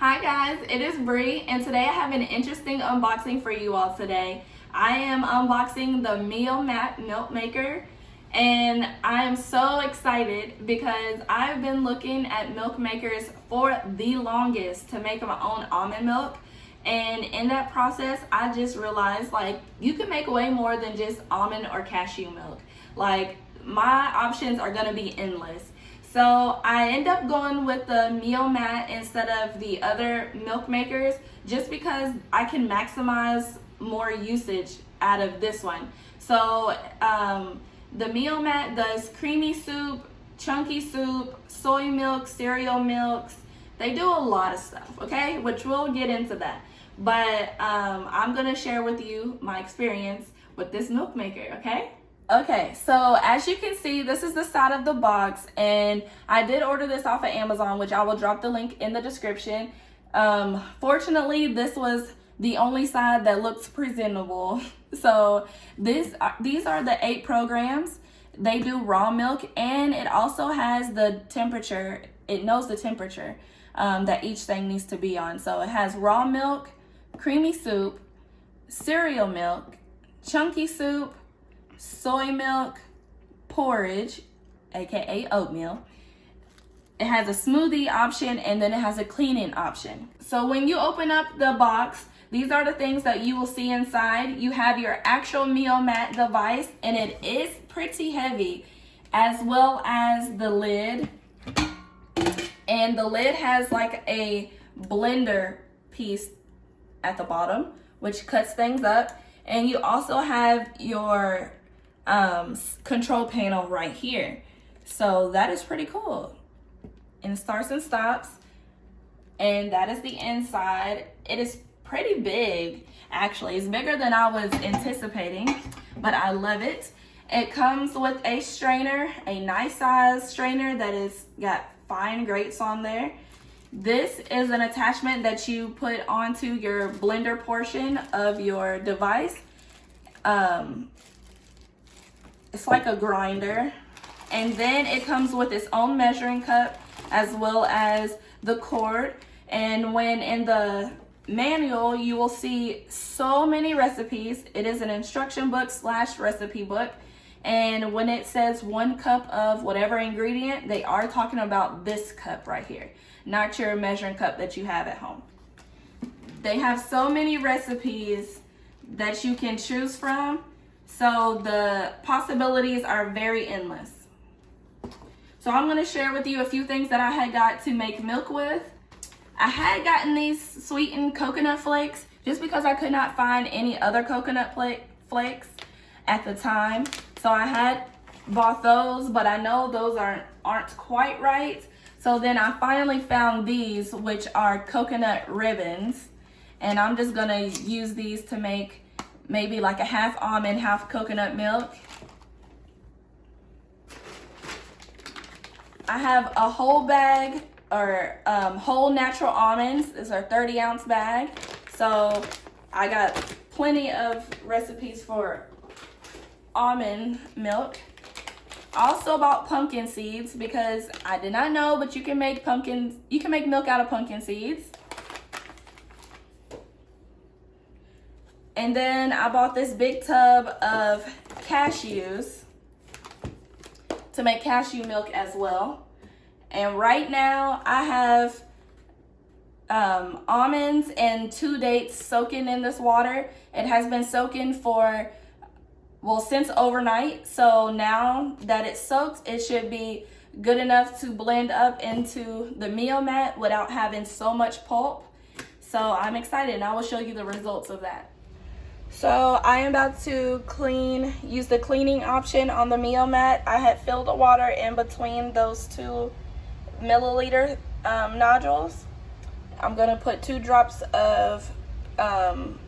Hi guys, it is Bree, and today I have an interesting unboxing for you all today. I am unboxing the Mio Mat milk maker, and I am so excited because I've been looking at milk makers for the longest to make my own almond milk. And in that process, I just realized like you can make way more than just almond or cashew milk. Like my options are gonna be endless. So I end up going with the Mio Mat instead of the other milk makers just because I can maximize more usage out of this one. So the Mio Mat does creamy soup, chunky soup, soy milk, cereal milks. They do a lot of stuff, okay? Which we'll get into that. But I'm gonna share with you my experience with this milk maker, okay? Okay, so as you can see, this is the side of the box, and I did order this off of Amazon, which I will drop the link in the description. Fortunately, this was the only side that looks presentable. So these are the 8 programs. They do raw milk, and it also has the temperature. It knows the temperature that each thing needs to be on. So it has raw milk, creamy soup, cereal milk, chunky soup, soy milk, porridge, aka oatmeal. It has a smoothie option, and then it has a cleaning option. So when you open up the box, these are the things that you will see inside. You have your actual Mio Mat device, and it is pretty heavy, as well as the lid. And the lid has like a blender piece at the bottom, which cuts things up. And you also have your control panel right here. So that is pretty cool. And it starts and stops. And that is the inside. It is pretty big, actually. It's bigger than I was anticipating, but I love it. It comes with a strainer, a nice size strainer that is got fine grates on there. This is an attachment that you put onto your blender portion of your device. It's like a grinder, and then it comes with its own measuring cup as well as the cord. And when in the manual, you will see so many recipes. It is an instruction book / recipe book, and when it says 1 cup of whatever ingredient, they are talking about this cup right here, not your measuring cup that you have at home. They have so many recipes that you can choose from, so the possibilities are very endless. So I'm going to share with you a few things that I had got to make milk with. I had gotten these sweetened coconut flakes just because I could not find any other coconut flakes at the time. So I had bought those, but I know those aren't quite right. So then I finally found these, which are coconut ribbons. And I'm just gonna use these to make maybe like a half almond, half coconut milk. I have a whole bag, or whole natural almonds. This is our 30-ounce bag. So I got plenty of recipes for almond milk. Also bought pumpkin seeds because I did not know, but you can make milk out of pumpkin seeds. And then I bought this big tub of cashews to make cashew milk as well. And right now I have almonds and 2 dates soaking in this water. It has been soaking for, well, since overnight. So now that it's soaked, it should be good enough to blend up into the Mio Mat without having so much pulp. So I'm excited, and I will show you the results of that. So I am about to use the cleaning option on the Mio Mat. I had filled the water in between those 2 milliliter nodules. I'm gonna put 2 drops of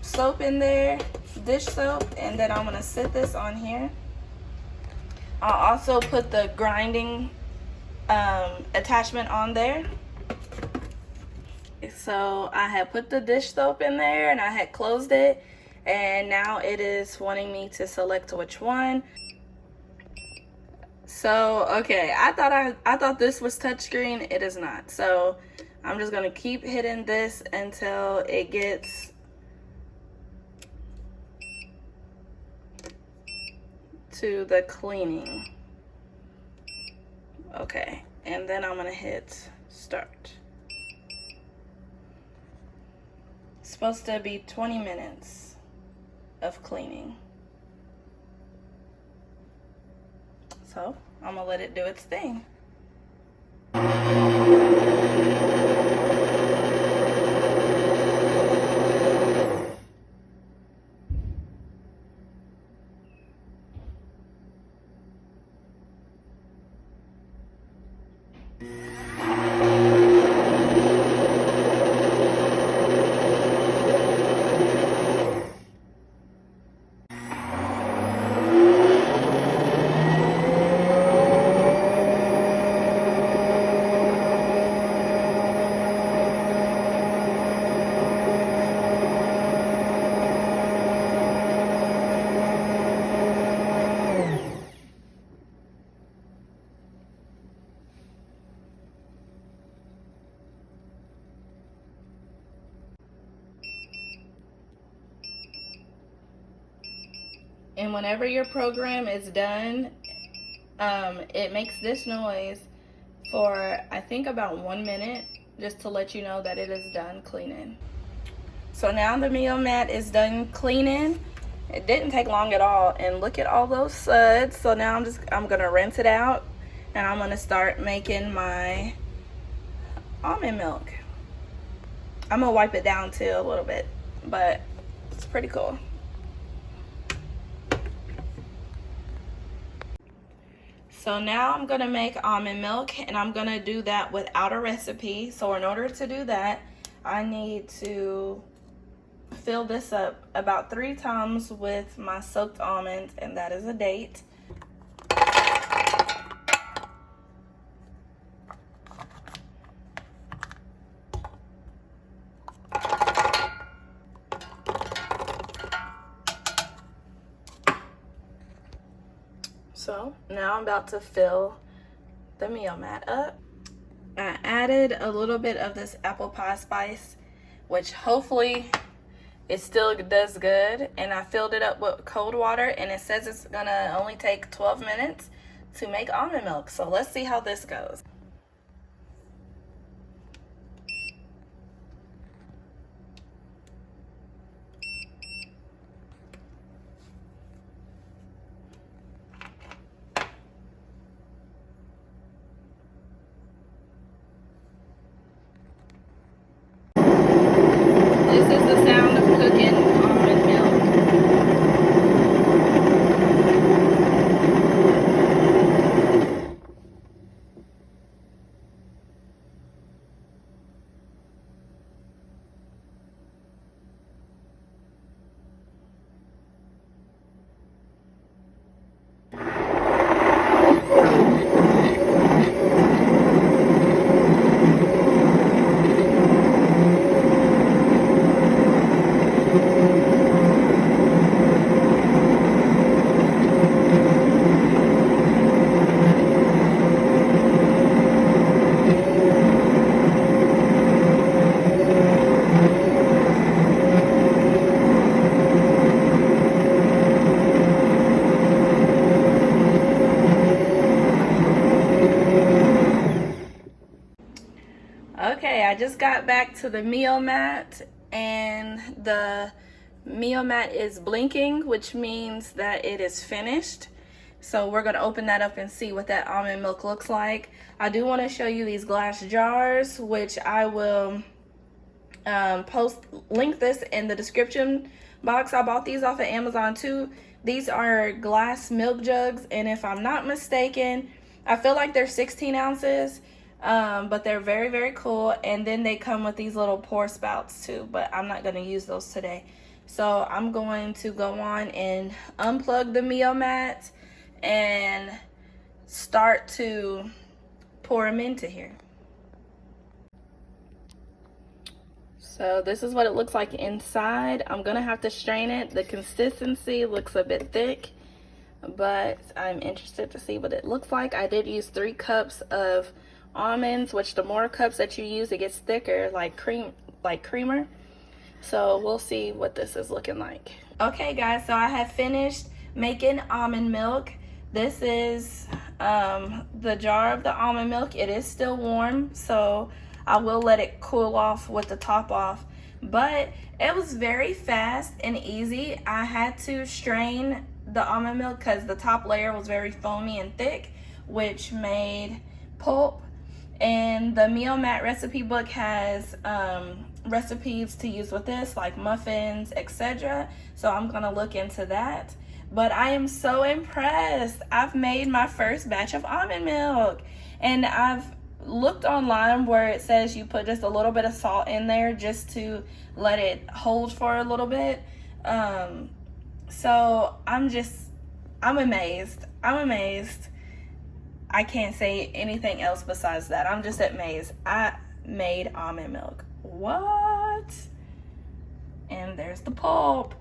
soap in there, dish soap, and then I'm gonna sit this on here. I'll also put the grinding attachment on there. So I had put the dish soap in there, and I had closed it, and now it is wanting me to select which one. So okay, I thought this was touchscreen. It is not. So I'm just gonna keep hitting this until it gets to the cleaning. Okay, and then I'm gonna hit start. It's supposed to be 20 minutes of cleaning. So I'm gonna let it do its thing. And whenever your program is done, it makes this noise for I think about 1 minute, just to let you know that it is done cleaning. So now the Mio Mat is done cleaning. It didn't take long at all, and look at all those suds. So now I'm gonna rinse it out, and I'm gonna start making my almond milk. I'm gonna wipe it down too a little bit, but it's pretty cool. So now I'm gonna make almond milk, and I'm gonna do that without a recipe. So in order to do that, I need to fill this up about 3 times with my soaked almonds, and that is a date. So now I'm about to fill the Mio Mat up. I added a little bit of this apple pie spice, which hopefully it still does good. And I filled it up with cold water, and it says it's gonna only take 12 minutes to make almond milk. So let's see how this goes. This is the sound of cooking almond milk. Okay, I just got back to the Mio Mat, and the Mio Mat is blinking, which means that it is finished. So we're gonna open that up and see what that almond milk looks like. I do want to show you these glass jars, which I will link this in the description box. I bought these off of Amazon too. These are glass milk jugs, and if I'm not mistaken, I feel like they're 16 ounces. But they're very, very cool. And then they come with these little pour spouts too, but I'm not going to use those today. So I'm going to go on and unplug the Mio Mat and start to pour them into here. So this is what it looks like inside. I'm going to have to strain it. The consistency looks a bit thick, but I'm interested to see what it looks like. I did use 3 cups of almonds, which the more cups that you use, it gets thicker, like creamer. So we'll see what this is looking like. Okay guys, so I have finished making almond milk. This is the jar of the almond milk. It is still warm, so I will let it cool off with the top off. But it was very fast and easy. I had to strain the almond milk because the top layer was very foamy and thick, which made pulp. And the Mio Mat recipe book has recipes to use with this, like muffins, etc. So I'm gonna look into that. But I am so impressed. I've made my first batch of almond milk, and I've looked online where it says you put just a little bit of salt in there just to let it hold for a little bit. So I'm amazed. I'm amazed. I can't say anything else besides that. I'm just amazed. I made almond milk. What? And there's the pulp.